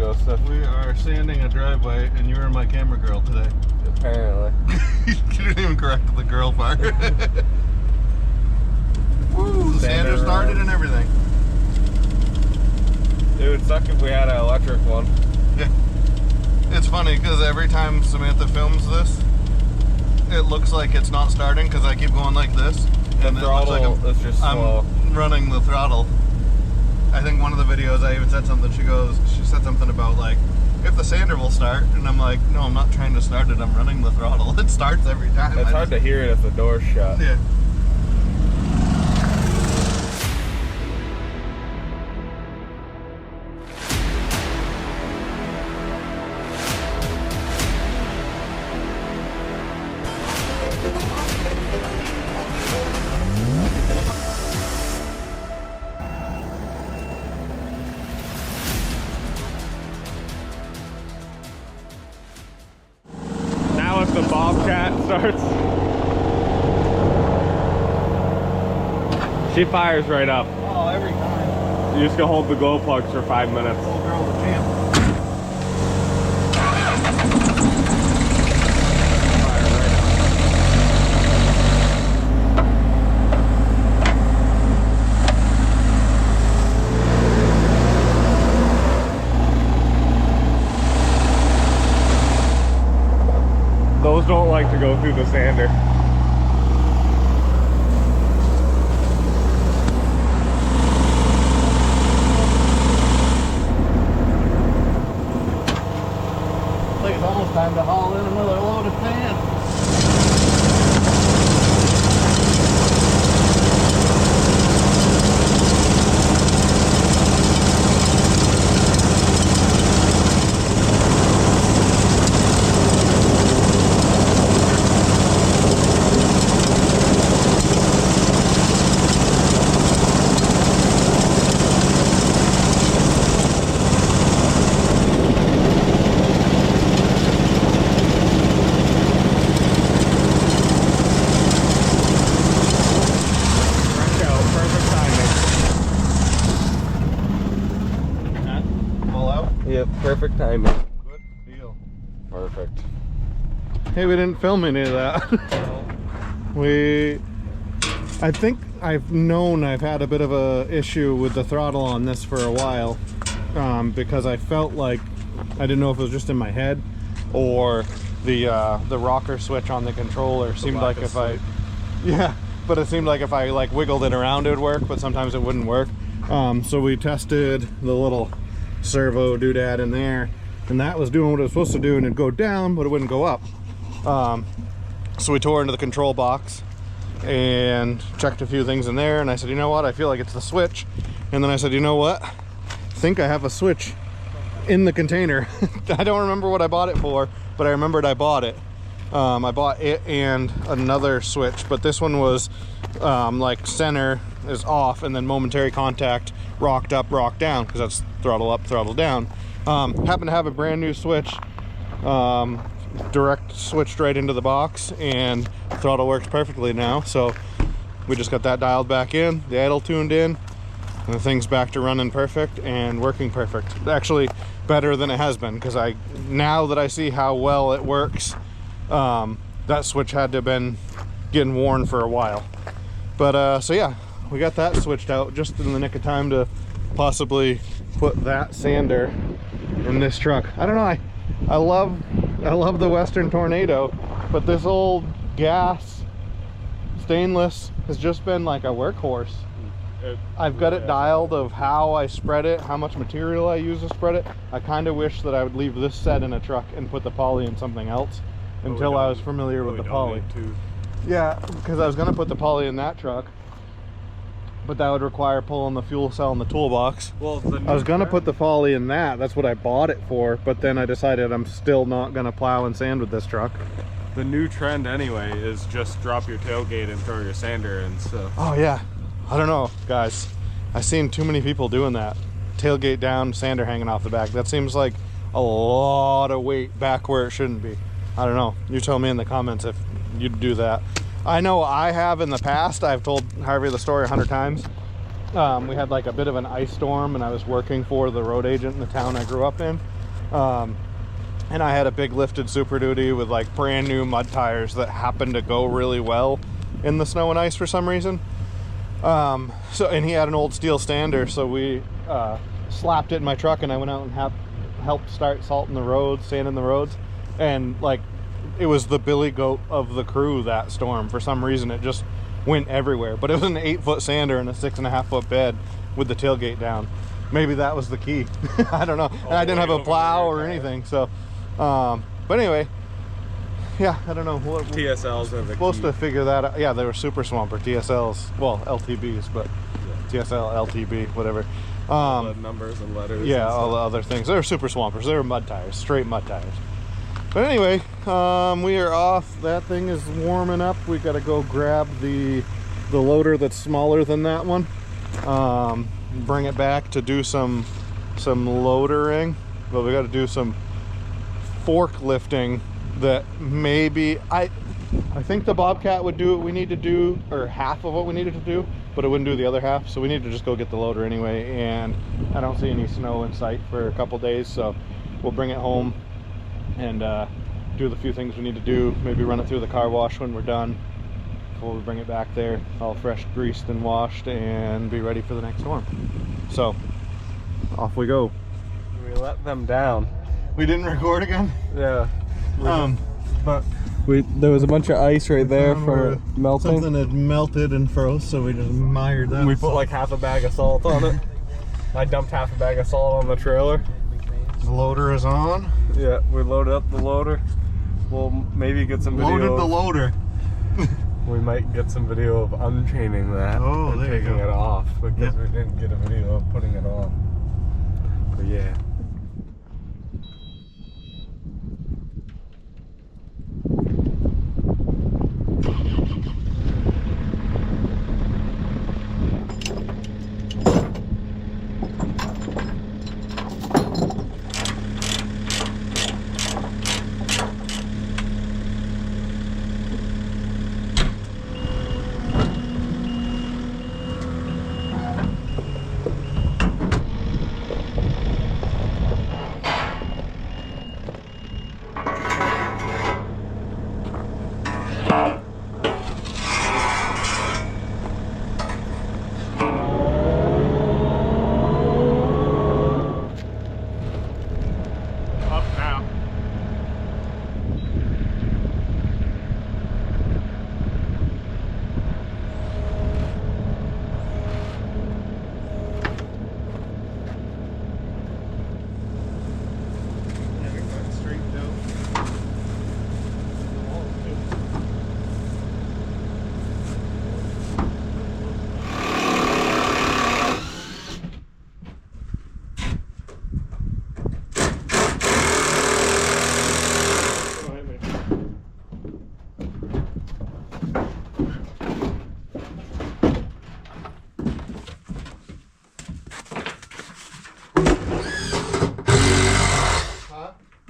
Joseph. We are sanding a driveway, and you're my camera girl today. Apparently. You didn't even correct the girl part. Woo, the sander started and everything. It would suck if we had an electric one. Yeah. It's funny because every time Samantha films this, it looks like it's not starting because I keep going like this. And the throttle it looks like is just slow. I'm running the throttle. I think one of the videos I even said something, she said something about like, if the sander will start, and I'm like, no, I'm not trying to start it, I'm running the throttle. It starts every time. It's hard to hear it if the door's shut. Yeah. Now if the Bobcat starts, she fires right up. Oh, every time. You just go hold the glow plugs for 5 minutes. Old girl's a champ. Fire right up. Those don't like to go through the sander. I think it's almost time to haul in another load of sand. Yep, perfect timing. Good deal. Perfect. Hey, we didn't film any of that. I think I've had a bit of a issue with the throttle on this for a while, because I felt like, I didn't know if it was just in my head or the rocker switch on the controller seemed like if I like wiggled it around it would work, but sometimes it wouldn't work. So we tested the little servo doodad in there, and that was doing what it was supposed to do, and it'd go down but it wouldn't go up. So we tore into the control box and checked a few things in there, and I said, you know what, I feel like it's the switch. And then I said, you know what, I think I have a switch in the container. I don't remember what I bought it for, but I remembered I bought it. I bought it and another switch, but this one was like center is off and then momentary contact, rocked up, rocked down, because that's throttle up, throttle down. Happen to have a brand new switch, direct switched right into the box, and throttle works perfectly now. So we just got that dialed back in, the idle tuned in, and the thing's back to running perfect and working perfect. Actually better than it has been, because now that I see how well it works, that switch had to have been getting worn for a while. But so yeah, we got that switched out just in the nick of time to possibly put that sander in this truck. I don't know, I love the Western Tornado, but this old gas stainless has just been like a workhorse. I've got it dialed of how I spread it, how much material I use to spread it. I kind of wish that I would leave this set in a truck and put the poly in something else until I was familiar with the poly. Yeah, because I was going to put the poly in that truck, but that would require pulling the fuel cell in the toolbox. Well, I was going to put the poly in that's what I bought it for, but then I decided I'm still not going to plow and sand with this truck. The new trend anyway is just drop your tailgate and throw your sander in stuff. Oh yeah, I don't know, guys. I've seen too many people doing that. Tailgate down, sander hanging off the back. That seems like a lot of weight back where it shouldn't be. I don't know. You tell me in the comments if you'd do that. I know I have in the past. I've told Harvey the story 100 times. We had like a bit of an ice storm, and I was working for the road agent in the town I grew up in. And I had a big lifted Super Duty with like brand new mud tires that happened to go really well in the snow and ice for some reason. And he had an old steel stander, so we slapped it in my truck, and I went out and helped start salting the roads, sanding the roads, and like it was the billy goat of the crew that storm. For some reason it just went everywhere, but it was an 8-foot sander and a 6.5-foot bed with the tailgate down. Maybe that was the key. I don't know. And I didn't have a plow or anything, so but anyway, yeah, I don't know what TSLs are the supposed to figure that out. Yeah, they were Super Swamper TSLs, well, LTBs, but yeah. TSL, LTB, whatever. All the numbers and letters. Yeah, and all the other things. They were Super Swampers. They were mud tires, straight mud tires. But anyway, we are off. That thing is warming up. We got to go grab the loader that's smaller than that one. Bring it back to do some loadering. But we got to do some forklifting that maybe I think the Bobcat would do what we need to do, or half of what we needed to do, but it wouldn't do the other half. So we need to just go get the loader anyway, and I don't see any snow in sight for a couple days, so we'll bring it home and do the few things we need to do. Maybe run it through the car wash when we're done before we bring it back there, all fresh greased and washed, and be ready for the next storm. So off we go. We let them down. We didn't record again? Yeah. But there was a bunch of ice right there for melting. Something had melted and froze, so we just mired that. We put like half a bag of salt on it. I dumped half a bag of salt on the trailer. The loader is on. Yeah, we loaded up the loader. We'll maybe get some video. Loaded the loader. We might get some video of unchaining that. Oh, and there you taking go. it off, because we didn't get a video of putting it on. But yeah.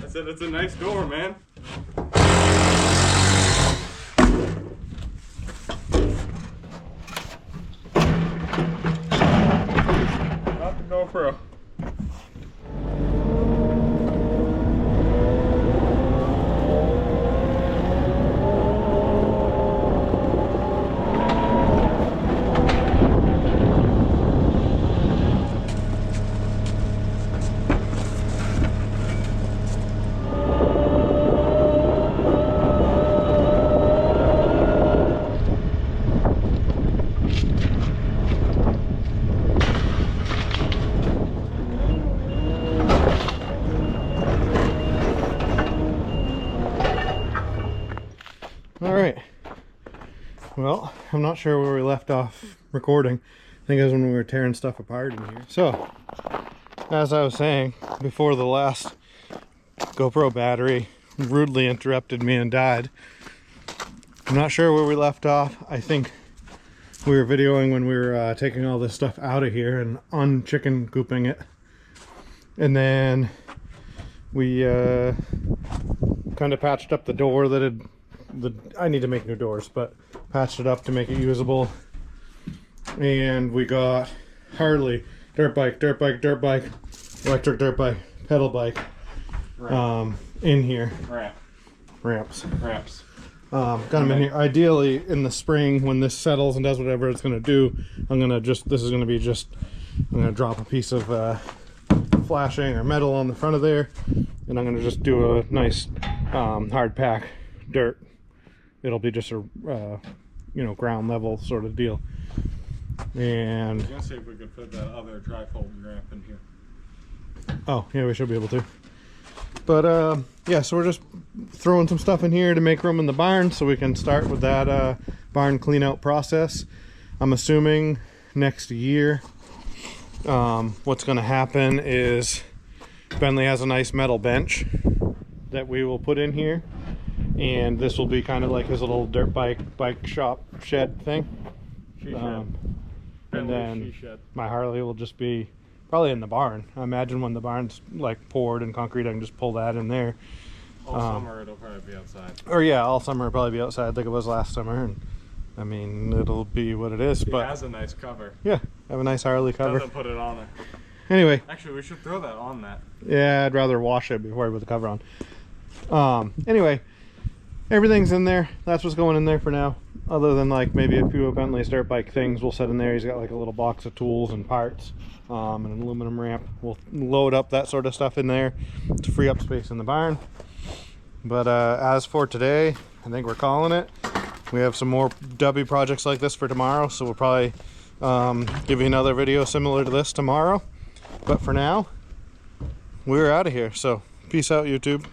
I said it's a nice door, man. Not the GoPro. All right. Well, I'm not sure where we left off recording. I think it was when we were tearing stuff apart in here. So, as I was saying, before the last GoPro battery rudely interrupted me and died, I'm not sure where we left off. I think we were videoing when we were taking all this stuff out of here and un-chicken cooping it. And then we kind of patched up the door that had... I need to make new doors, but patched it up to make it usable. And we got Harley, dirt bike, dirt bike, dirt bike, electric dirt bike, pedal bike, in here. Ramps. Got them in here. Ideally, in the spring, when this settles and does whatever it's going to do, I'm going to drop a piece of flashing or metal on the front of there, and I'm going to just do a nice hard pack dirt. It'll be just a ground level sort of deal. And I was gonna see if we could fit that other trifold ramp in here. Oh yeah, we should be able to. But yeah, so we're just throwing some stuff in here to make room in the barn so we can start with that barn clean out process. I'm assuming next year what's going to happen is Bentley has a nice metal bench that we will put in here, and this will be kind of like his little dirt bike shop shed thing. And then my Harley will just be probably in the barn. I imagine when the barn's like poured and concrete, I can just pull that in there. All summer it'll probably be outside. Or yeah, all summer it'll probably be outside like it was last summer. And I mean, it'll be what it is. It but has a nice cover. Yeah, have a nice Harley cover. Doesn't put it on it. Anyway. Actually, we should throw that on that. Yeah, I'd rather wash it before I put the cover on. Anyway, everything's in there. That's what's going in there for now. Other than like maybe a few of Bentley's dirt bike things we'll set in there. He's got like a little box of tools and parts, and an aluminum ramp. We'll load up that sort of stuff in there to free up space in the barn. But as for today, I think we're calling it. We have some more W projects like this for tomorrow, so we'll probably give you another video similar to this tomorrow. But for now, we're out of here. So peace out, YouTube.